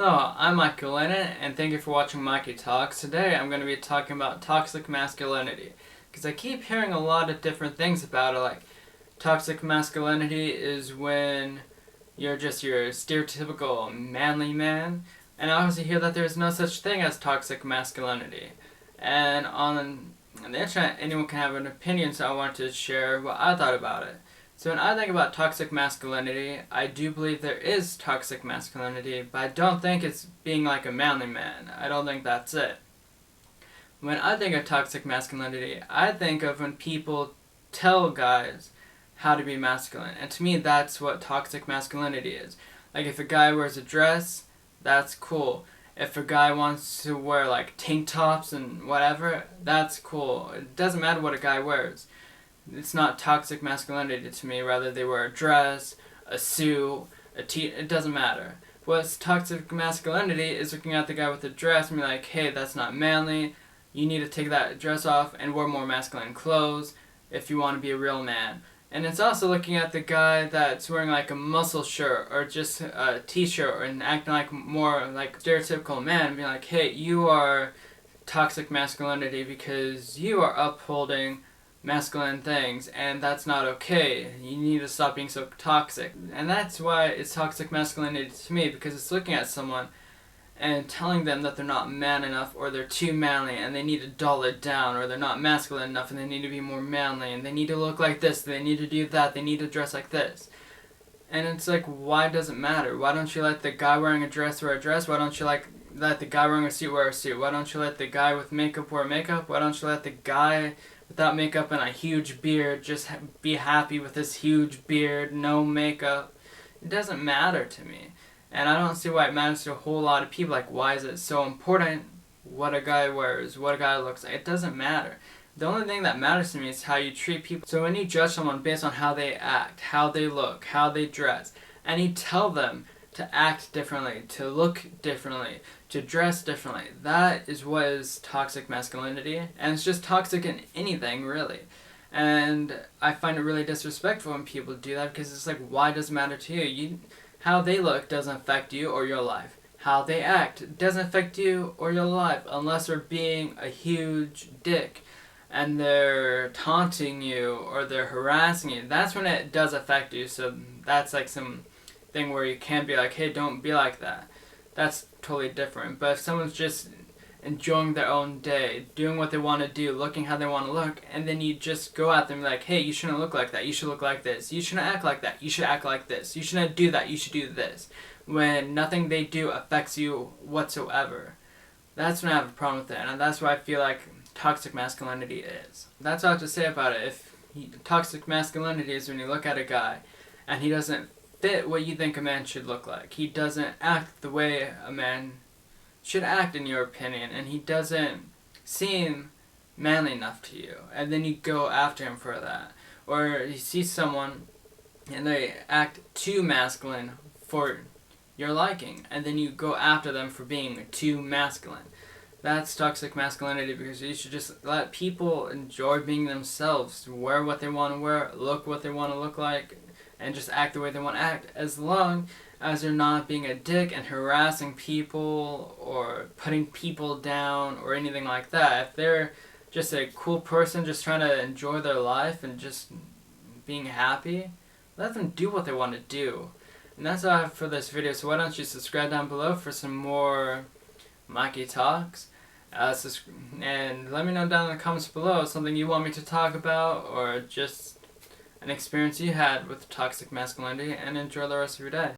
Hello, I'm masculinity, and thank you for watching Mikey Talks. Today I'm going to be talking about toxic masculinity, because I keep hearing a lot of different things about it, like toxic masculinity is when you're just your stereotypical manly man, and I also hear that there's no such thing as toxic masculinity. And on the internet, anyone can have an opinion, so I wanted to share what I thought about it. So when I think about toxic masculinity, I do believe there is toxic masculinity, but I don't think it's being like a manly man. I don't think that's it. When I think of toxic masculinity, I think of when people tell guys how to be masculine. And to me, that's what toxic masculinity is. Like if a guy wears a dress, that's cool. If a guy wants to wear like tank tops and whatever, that's cool. It doesn't matter what a guy wears. It's not toxic masculinity to me. Rather, they wear a dress, a suit, it doesn't matter. What's toxic masculinity is looking at the guy with the dress and be like, hey, that's not manly. You need to take that dress off and wear more masculine clothes if you want to be a real man. And it's also looking at the guy that's wearing like a muscle shirt or just a t-shirt and acting like more like stereotypical man and being like, hey, you are toxic masculinity because you are upholding masculine things, and that's not okay. You need to stop being so toxic. And that's why it's toxic masculinity to me, because it's looking at someone and telling them that they're not man enough, or they're too manly and they need to dull it down, or they're not masculine enough and they need to be more manly, and they need to look like this, they need to do that, they need to dress like this. And it's like, why does it matter? Why don't you let the guy wearing a dress wear a dress? Why don't you let the guy wearing a suit wear a suit? Why don't you let the guy with makeup wear makeup? Why don't you let the guy without makeup and a huge beard just be happy with this huge beard, no makeup? It doesn't matter to me. And I don't see why it matters to a whole lot of people. Like, why is it so important what a guy wears, what a guy looks like? It doesn't matter. The only thing that matters to me is how you treat people. So when you judge someone based on how they act, how they look, how they dress, and you tell them to act differently, to look differently, to dress differently, that is what is toxic masculinity. And it's just toxic in anything, really. And I find it really disrespectful when people do that, because it's like, why does it matter to you? How they look doesn't affect you or your life. How they act doesn't affect you or your life, unless they're being a huge dick and they're taunting you or they're harassing you. That's when it does affect you. So that's like some thing where you can't be like, hey, don't be like that. That's totally different. But if someone's just enjoying their own day, doing what they want to do, looking how they want to look, and then you just go at them and be like, hey, you shouldn't look like that, you should look like this, you shouldn't act like that, you should act like this, you shouldn't do that, you should do this, when nothing they do affects you whatsoever. That's when I have a problem with it, and that's why I feel like toxic masculinity is. That's all I have to say about it. Toxic masculinity is when you look at a guy and he doesn't fit what you think a man should look like. He doesn't act the way a man should act in your opinion, and he doesn't seem manly enough to you, and then you go after him for that. Or you see someone and they act too masculine for your liking, and then you go after them for being too masculine. That's toxic masculinity, because you should just let people enjoy being themselves, wear what they want to wear, look what they want to look like, and just act the way they want to act, as long as they're not being a dick and harassing people or putting people down or anything like that. If they're just a cool person just trying to enjoy their life and just being happy, let them do what they want to do. And that's all I have for this video, so why don't you subscribe down below for some more Mikey Talks. And let me know down in the comments below something you want me to talk about, or just an experience you had with toxic masculinity, and enjoy the rest of your day.